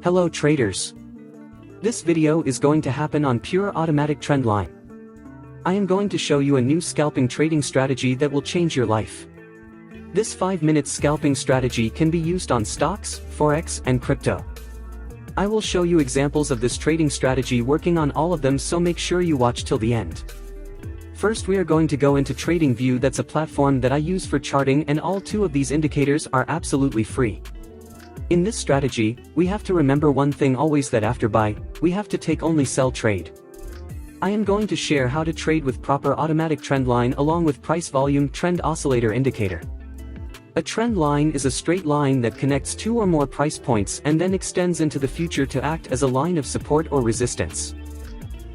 Hello traders. This video is going to happen on pure automatic trend line. I am going to show you a new scalping trading strategy that will change your life. This 5-minute scalping strategy can be used on stocks, Forex, and crypto. I will show you examples of this trading strategy working on all of them, so make sure you watch till the end. First, we are going to go into TradingView. That's a platform that I use for charting, and all 2 of these indicators are absolutely free. In this strategy, we have to remember one thing always, that after buy, we have to take only sell trade. I am going to share how to trade with proper automatic trend line along with price volume trend oscillator indicator. A trend line is a straight line that connects 2 or more price points and then extends into the future to act as a line of support or resistance.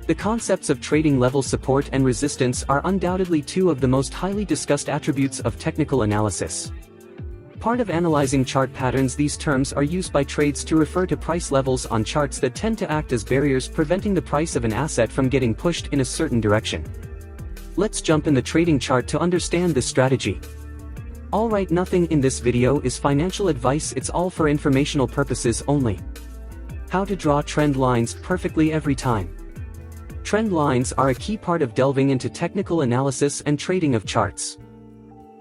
The concepts of trading level support and resistance are undoubtedly 2 of the most highly discussed attributes of technical analysis. Part of analyzing chart patterns, these terms are used by trades to refer to price levels on charts that tend to act as barriers preventing the price of an asset from getting pushed in a certain direction. Let's jump in the trading chart to understand this strategy. Alright, nothing in this video is financial advice, it's all for informational purposes only. How to draw trend lines perfectly every time. Trend lines are a key part of delving into technical analysis and trading of charts.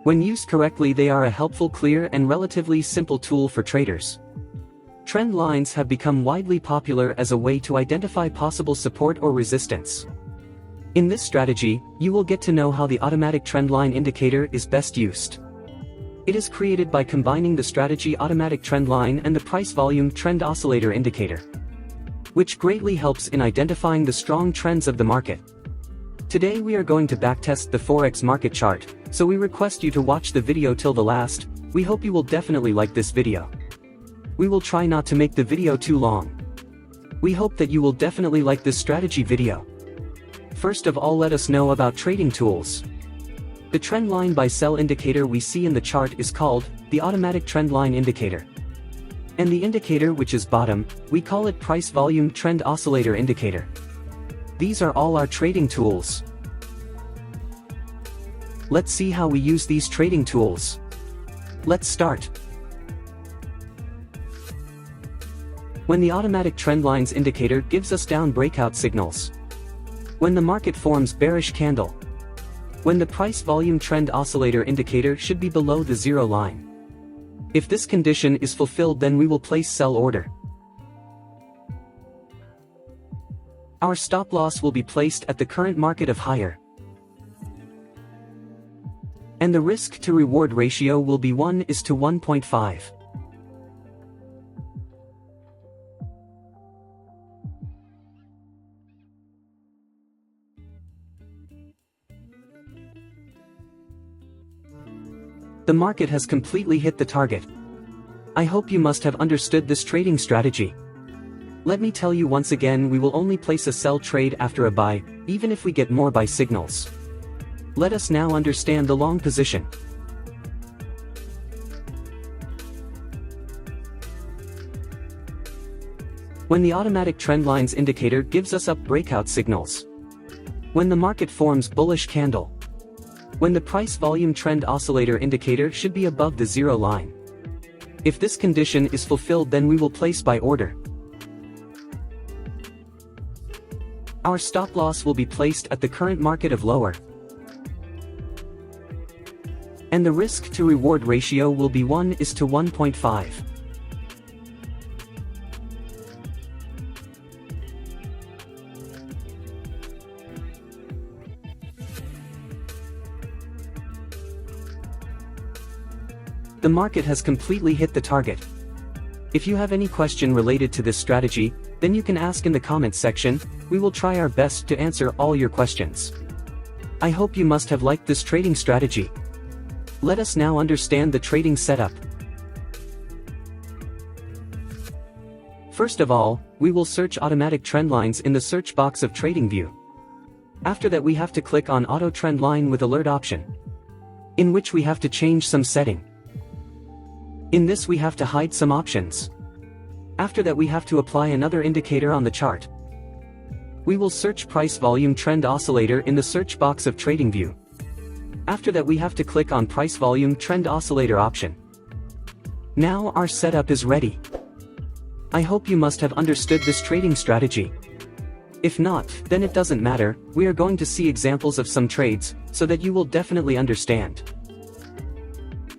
When used correctly, they are a helpful, clear, and relatively simple tool for traders. Trend lines have become widely popular as a way to identify possible support or resistance. In this strategy, you will get to know how the automatic trend line indicator is best used. It is created by combining the strategy automatic trend line and the price volume trend oscillator indicator, which greatly helps in identifying the strong trends of the market. Today we are going to backtest the Forex market chart, so we request you to watch the video till the last. We hope you will definitely like this video. We will try not to make the video too long. We hope that you will definitely like this strategy video. First of all, let us know about trading tools. The trend line buy sell indicator we see in the chart is called the automatic trend line indicator. And the indicator which is bottom, we call it price volume trend oscillator indicator. These are all our trading tools. Let's see how we use these trading tools. Let's start. When the automatic trend lines indicator gives us down breakout signals. When the market forms bearish candle. When the price volume trend oscillator indicator should be below the 0 line. If this condition is fulfilled, then we will place sell order. Our stop loss will be placed at the current market of higher. And the risk to reward ratio will be 1:1.5. The market has completely hit the target. I hope you must have understood this trading strategy. Let me tell you once again, we will only place a sell trade after a buy, even if we get more buy signals. Let us now understand the long position. When the automatic trend lines indicator gives us up breakout signals. When the market forms bullish candle. When the price volume trend oscillator indicator should be above the 0 line. If this condition is fulfilled, then we will place buy order. Our stop loss will be placed at the current market of lower. And the risk to reward ratio will be 1:1.5. The market has completely hit the target. If you have any question related to this strategy, then you can ask in the comments section. We will try our best to answer all your questions. I hope you must have liked this trading strategy. Let us now understand the trading setup. First of all, we will search automatic trend lines in the search box of TradingView. After that, we have to click on Auto Trend Line with Alert option, in which we have to change some setting. In this, we have to hide some options. After that, we have to apply another indicator on the chart. We will search price volume trend oscillator in the search box of TradingView. After that, we have to click on price volume trend oscillator option. Now our setup is ready. I hope you must have understood this trading strategy. If not, then it doesn't matter, we are going to see examples of some trades, so that you will definitely understand.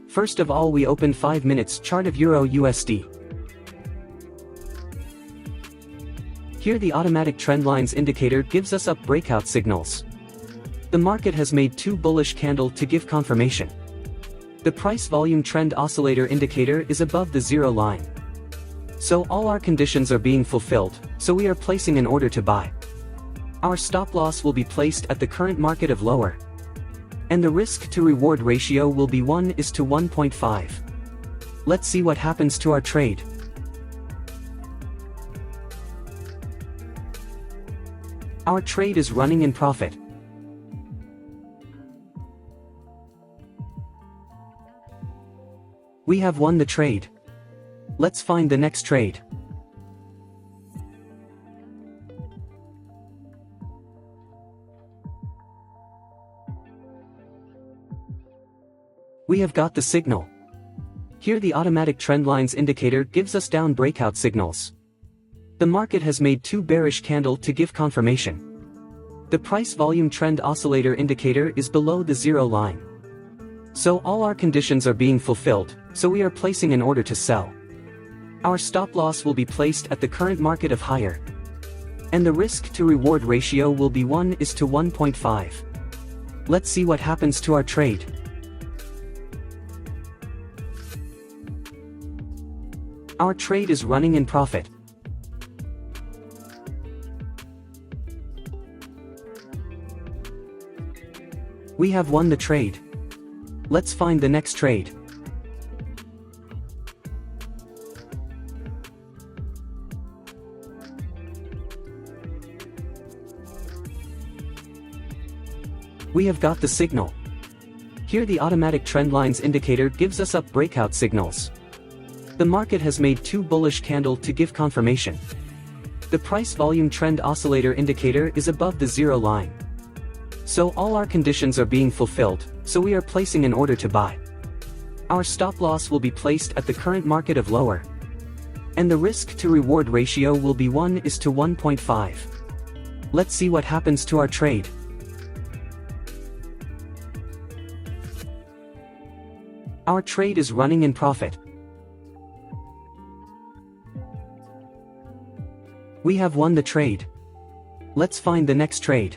First of all, we open 5 minutes chart of Euro USD. Here the automatic trend lines indicator gives us up breakout signals. The market has made 2 bullish candles to give confirmation. The price volume trend oscillator indicator is above the 0 line. So all our conditions are being fulfilled, so we are placing an order to buy. Our stop loss will be placed at the current market of lower. And the risk to reward ratio will be 1:1.5. Let's see what happens to our trade. Our trade is running in profit. We have won the trade. Let's find the next trade. We have got the signal. Here the automatic trend lines indicator gives us down breakout signals. The market has made 2 bearish candles to give confirmation. The price volume trend oscillator indicator is below the 0 line. So all our conditions are being fulfilled, so we are placing an order to sell. Our stop loss will be placed at the current market of higher. And the risk to reward ratio will be 1:1.5. Let's see what happens to our trade. Our trade is running in profit. We have won the trade. Let's find the next trade. We have got the signal. Here the automatic trend lines indicator gives us up breakout signals. The market has made 2 bullish candles to give confirmation. The price volume trend oscillator indicator is above the 0 line. So all our conditions are being fulfilled, so we are placing an order to buy. Our stop loss will be placed at the current market of lower. And the risk to reward ratio will be 1:1.5. Let's see what happens to our trade. Our trade is running in profit. We have won the trade. Let's find the next trade.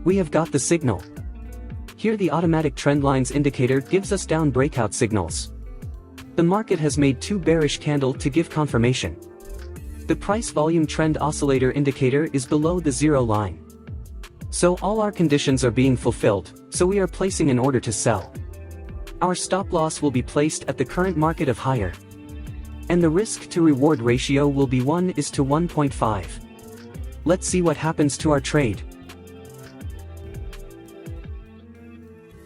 We have got the signal. Here the automatic trend lines indicator gives us down breakout signals. The market has made 2 bearish candles to give confirmation. The price volume trend oscillator indicator is below the 0 line. So all our conditions are being fulfilled, so we are placing an order to sell. Our stop loss will be placed at the current market of higher. And the risk to reward ratio will be 1:1.5. Let's see what happens to our trade.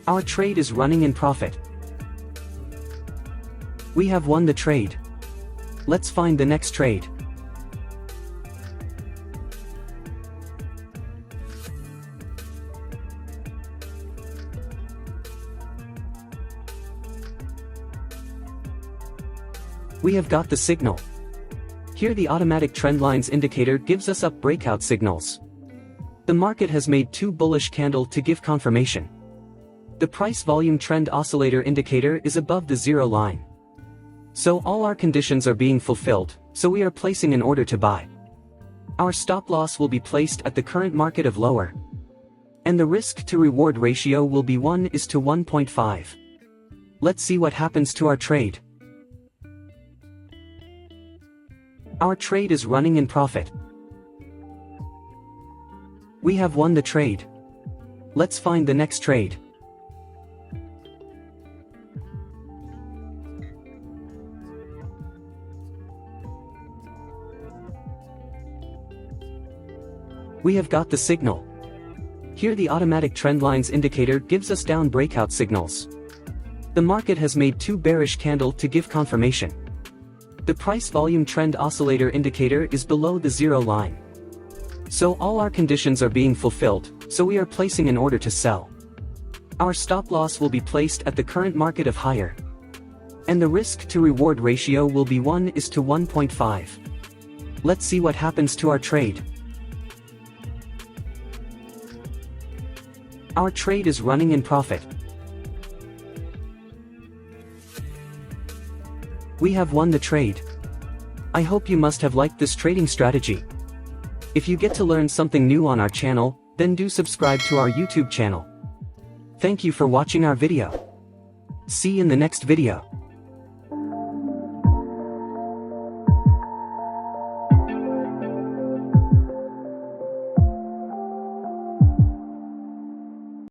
Our trade is running in profit. We have won the trade. Let's find the next trade. We have got the signal. Here the automatic trend lines indicator gives us up breakout signals. The market has made 2 bullish candles to give confirmation. The price volume trend oscillator indicator is above the 0 line. So all our conditions are being fulfilled, so we are placing an order to buy. Our stop loss will be placed at the current market of lower. And the risk to reward ratio will be 1:1.5. Let's see what happens to our trade. Our trade is running in profit. We have won the trade. Let's find the next trade. We have got the signal. Here the automatic trend lines indicator gives us down breakout signals. The market has made 2 bearish candles to give confirmation. The price volume trend oscillator indicator is below the 0 line. So all our conditions are being fulfilled, so we are placing an order to sell. Our stop loss will be placed at the current market of higher. And the risk to reward ratio will be 1:1.5. Let's see what happens to our trade. Our trade is running in profit. We have won the trade. I hope you must have liked this trading strategy. If you get to learn something new on our channel, then do subscribe to our YouTube channel. Thank you for watching our video. See you in the next video.